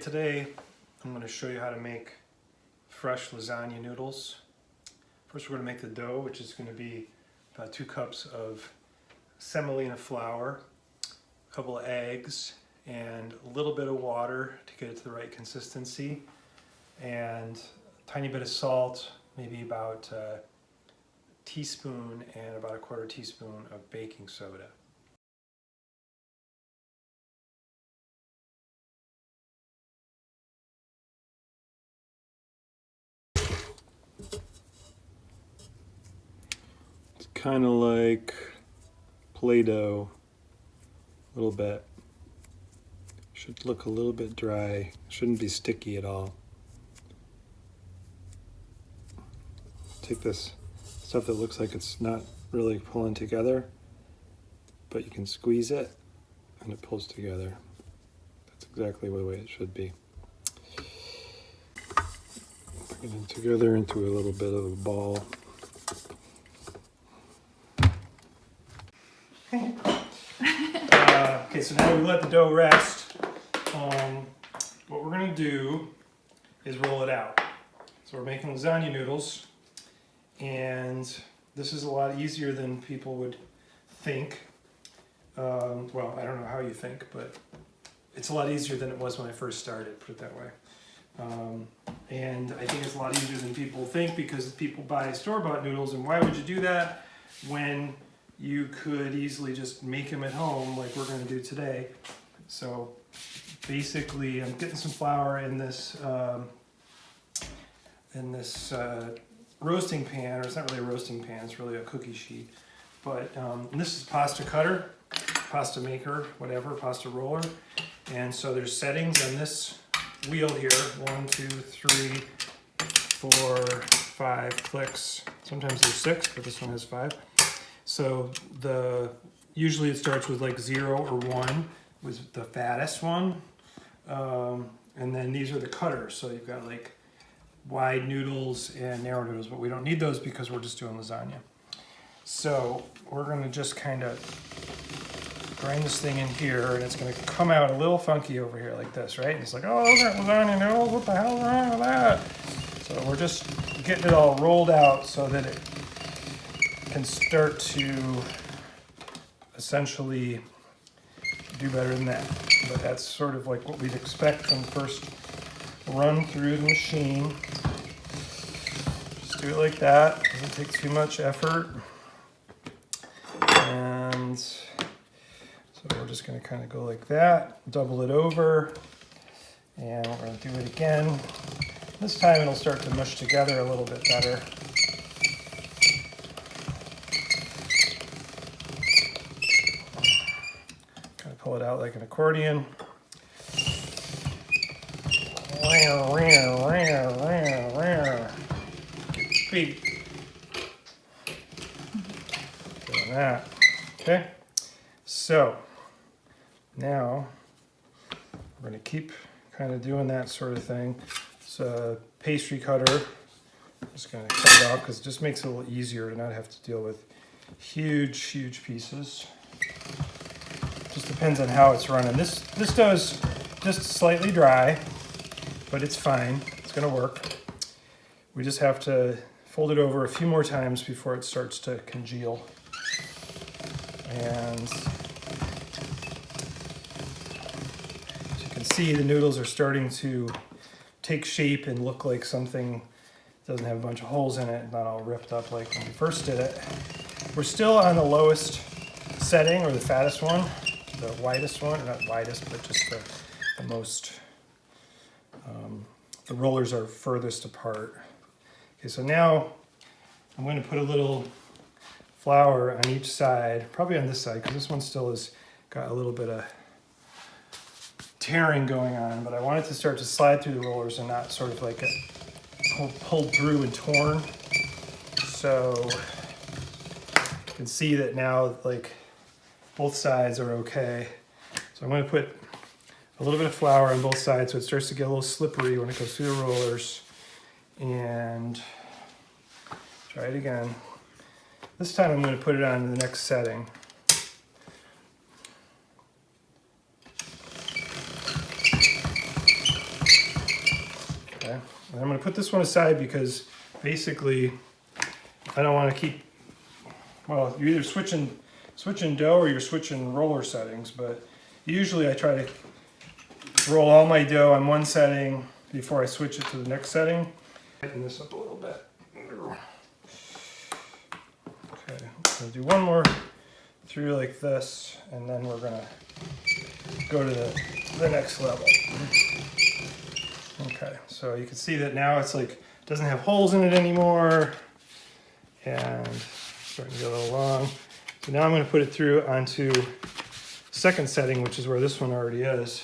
Today I'm going to show you how to make fresh lasagna noodles. First we're going to make the dough, which is going to be about 2 cups of semolina flour, a couple of eggs, and a little bit of water to get it to the right consistency, and a tiny bit of salt, maybe about a teaspoon, and about a 1/4 teaspoon of baking soda. It's kind of like Play-Doh, a little bit. Should look a little bit dry, shouldn't be sticky at all. Take this stuff that looks like it's not really pulling together, but you can squeeze it and it pulls together. That's exactly the way it should be. Bring it together into a little bit of a ball. Okay, so now we let the dough rest. What we're going to do is roll it out. So we're making lasagna noodles, and this is a lot easier than people would think. Well, I don't know how you think, but it's a lot easier than it was when I first started, put it that way. And I think it's a lot easier than people think, because people buy store-bought noodles, and why would you do that when you could easily just make them at home like we're going to do today? So basically I'm getting some flour in this roasting pan, or it's not really a roasting pan, it's really a cookie sheet. But and this is pasta cutter, pasta maker, whatever, pasta roller. And so there's settings on this wheel here, 1, 2, 3, 4, 5 clicks. Sometimes there's 6, but this one has 5. So usually it starts with like 0 or 1 was the fattest one. And then these are the cutters. So you've got like wide noodles and narrow noodles, but we don't need those because we're just doing lasagna. So we're gonna just kind of grind this thing in here, and it's gonna come out a little funky over here like this, right? And it's like, oh, those aren't lasagna noodles, what the hell's wrong with that? So we're just getting it all rolled out so that it can start to essentially do better than that. But that's sort of like what we'd expect from the first run through the machine. Just do it like that, doesn't take too much effort. And so we're just gonna kind of go like that, double it over, and we're gonna do it again. This time it'll start to mush together a little bit better. Pull it out like an accordion. Beat. Doing that. Okay. So now we're going to keep kind of doing that sort of thing. It's a pastry cutter. I'm just going to cut it out because it just makes it a little easier to not have to deal with huge pieces. Just depends on how it's running. This dough is just slightly dry, but it's fine. It's gonna work. We just have to fold it over a few more times before it starts to congeal. And as you can see, the noodles are starting to take shape and look like something that doesn't have a bunch of holes in it, not all ripped up like when we first did it. We're still on the lowest setting, or the fattest one. The widest one, not widest, but just the most, the rollers are furthest apart. Okay, so now I'm going to put a little flour on each side, probably on this side, because this one still has got a little bit of tearing going on, but I want it to start to slide through the rollers and not sort of like pulled through and torn. So you can see that now, like, both sides are okay. So I'm going to put a little bit of flour on both sides so it starts to get a little slippery when it goes through the rollers. And try it again. This time I'm going to put it on the next setting. And I'm going to put this one aside because basically I don't want to keep, well, you're either switching dough or you're switching roller settings, but usually I try to roll all my dough on one setting before I switch it to the next setting. Tighten this up a little bit. Okay, so do one more through like this, and then we're gonna go to the next level. Okay, so you can see that now it's like, doesn't have holes in it anymore, and starting to get a little long. So now I'm gonna put it through onto second setting, which is where this one already is.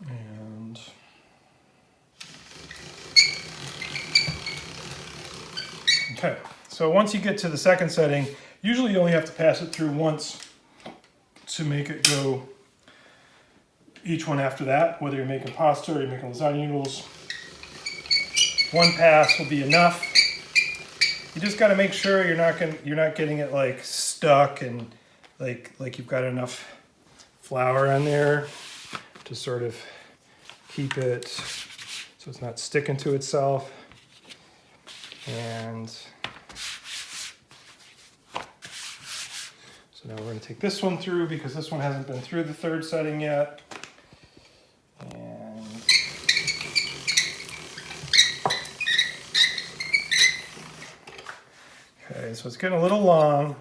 And okay, so once you get to the second setting, usually you only have to pass it through once to make it go each one after that, whether you're making pasta or you're making lasagna noodles. One pass will be enough. You just got to make sure you're not getting it like stuck and like you've got enough flour on there to sort of keep it so it's not sticking to itself. And so now we're going to take this one through because this one hasn't been through the third setting yet. And okay, so it's getting a little long,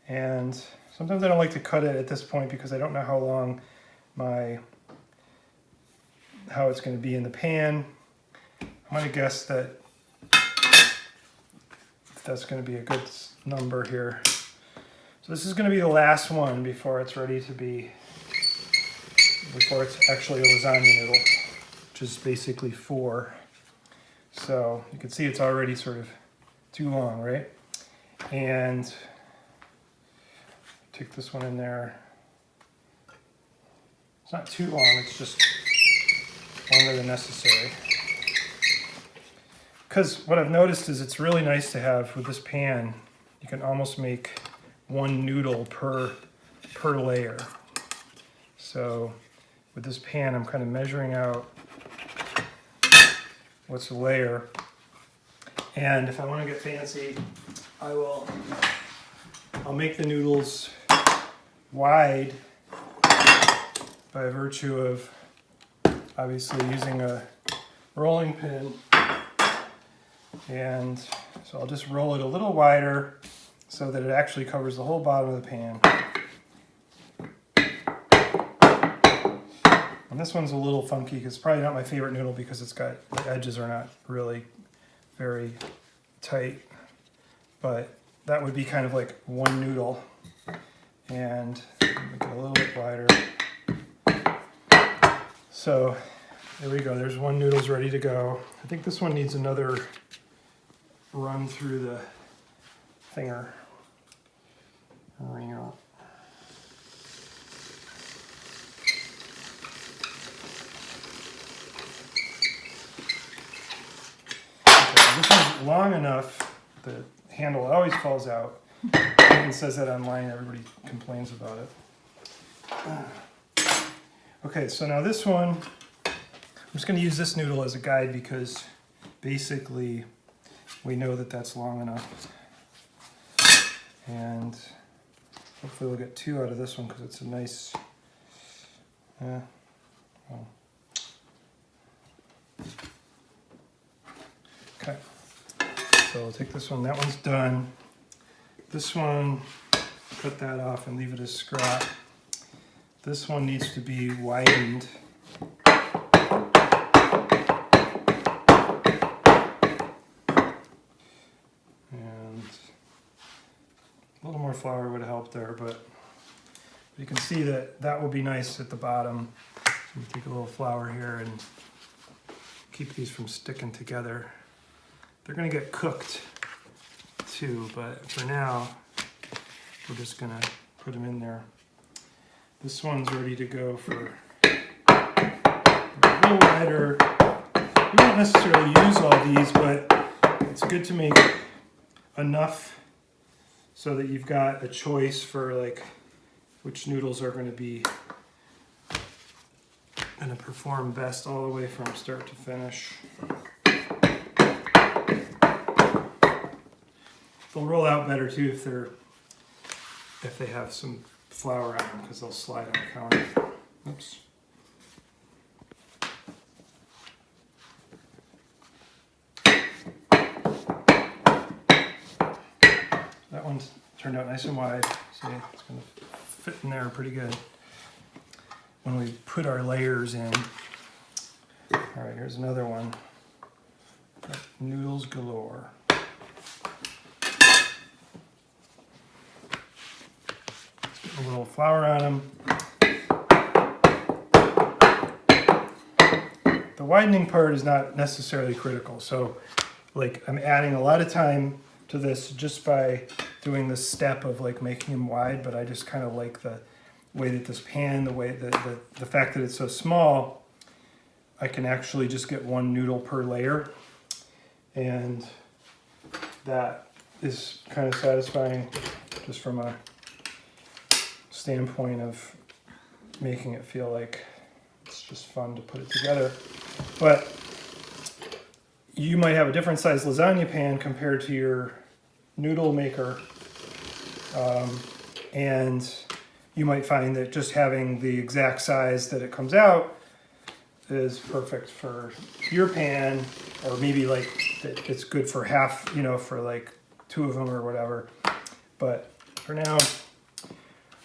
and sometimes I don't like to cut it at this point because I don't know how long how it's going to be in the pan. I'm going to guess that that's going to be a good number here. So this is going to be the last one before it's ready to be, before it's actually a lasagna noodle, which is basically 4. So you can see it's already sort of too long, right? And take this one in there. It's not too long, it's just longer than necessary. Because what I've noticed is it's really nice to have with this pan, you can almost make one noodle per layer. So with this pan, I'm kind of measuring out what's a layer. And if I want to get fancy, I'll make the noodles wide by virtue of obviously using a rolling pin. And so I'll just roll it a little wider so that it actually covers the whole bottom of the pan. And this one's a little funky because it's probably not my favorite noodle because the edges are not really very tight. But that would be kind of like one noodle. And make it a little bit wider. So there we go, there's one noodle's ready to go. I think this one needs another run through the thinger. Okay, this one's long enough, the handle always falls out. It even says that online, everybody complains about it. Okay, so now this one, I'm just going to use this noodle as a guide because basically we know that that's long enough. And hopefully we'll get 2 out of this one because it's a nice, Okay, so we'll take this one, that one's done. This one, cut that off and leave it as scrap. This one needs to be widened. And a little more flour would have helped there, but you can see that that will be nice at the bottom. So we take a little flour here and keep these from sticking together. They're going to get cooked too, but for now, we're just going to put them in there. This one's ready to go for a little wider. We won't necessarily use all these, but it's good to make enough so that you've got a choice for like which noodles are going to be going to perform best all the way from start to finish. They'll roll out better too if they have some flour on them, because they'll slide on the counter. Oops. That one's turned out nice and wide. See, it's going to fit in there pretty good when we put our layers in. All right, here's another one. Noodles galore. Let's get a little flour on them. The widening part is not necessarily critical. So, like, I'm adding a lot of time to this just by doing this step of like making them wide, but I just kind of like the way that this pan, the fact that it's so small, I can actually just get one noodle per layer, and that is kind of satisfying just from a standpoint of making it feel like it's just fun to put it together. But you might have a different size lasagna pan compared to your noodle maker, and you might find that just having the exact size that it comes out is perfect for your pan, or maybe like it's good for half, you know, for like 2 of them or whatever. But for now,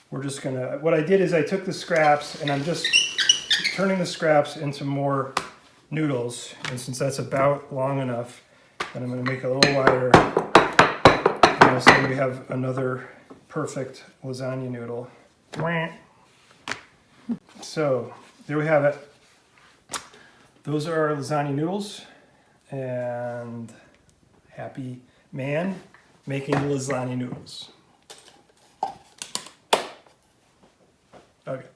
we're just gonna, what I did is I took the scraps and I'm just turning the scraps into more noodles, and since that's about long enough, then I'm gonna make it a little wider. So we have another perfect lasagna noodle. So there we have it. Those are our lasagna noodles, and happy man making lasagna noodles. Okay.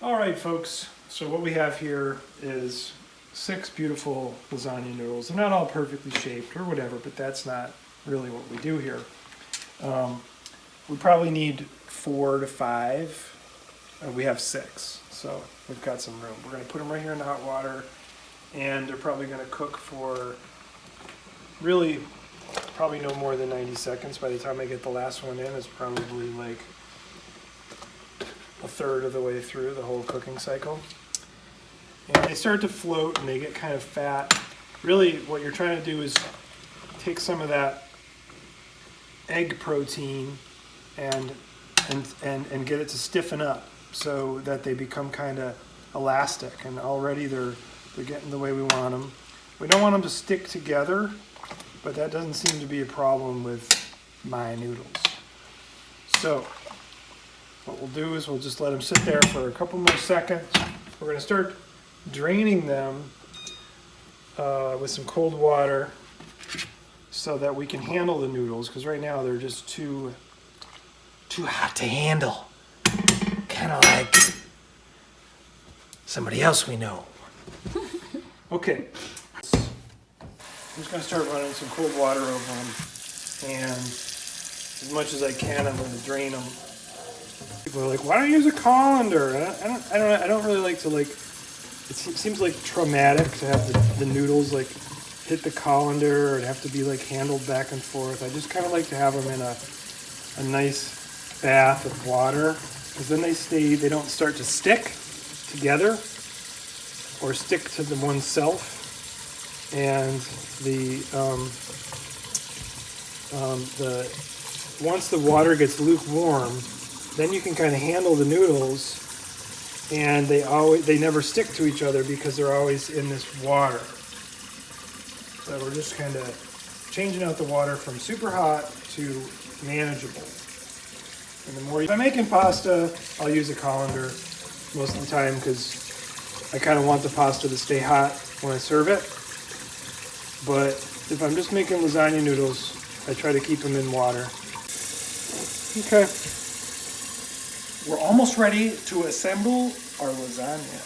All right, folks. So what we have here is 6 beautiful lasagna noodles. They're not all perfectly shaped or whatever, but that's not really what we do here. We probably need 4 to 5. We have 6, so we've got some room. We're going to put them right here in the hot water, and they're probably going to cook for really probably no more than 90 seconds. By the time I get the last one in, it's probably like a third of the way through the whole cooking cycle. And they start to float and they get kind of fat. Really what you're trying to do is take some of that egg protein and get it to stiffen up so that they become kind of elastic, and already they're getting the way we want them. We don't want them to stick together, but that doesn't seem to be a problem with my noodles. So what we'll do is we'll just let them sit there for a couple more seconds. We're going to start draining them with some cold water so that we can handle the noodles, because right now they're just too hot to handle. Kind of like somebody else we know. Okay. I'm just going to start running some cold water over them, and as much as I can, I'm going to drain them. People are like, "Why don't you use a colander?" I don't really like to like. It seems like traumatic to have the noodles like hit the colander, or to have to be like handled back and forth. I just kind of like to have them in a nice bath of water, because then they don't start to stick together or stick to the oneself. And once the water gets lukewarm, then you can kind of handle the noodles, and they never stick to each other because they're always in this water. So we're just kind of changing out the water from super hot to manageable. And the more, if I'm making pasta, I'll use a colander most of the time, because I kind of want the pasta to stay hot when I serve it. But if I'm just making lasagna noodles, I try to keep them in water. Okay. We're almost ready to assemble our lasagna.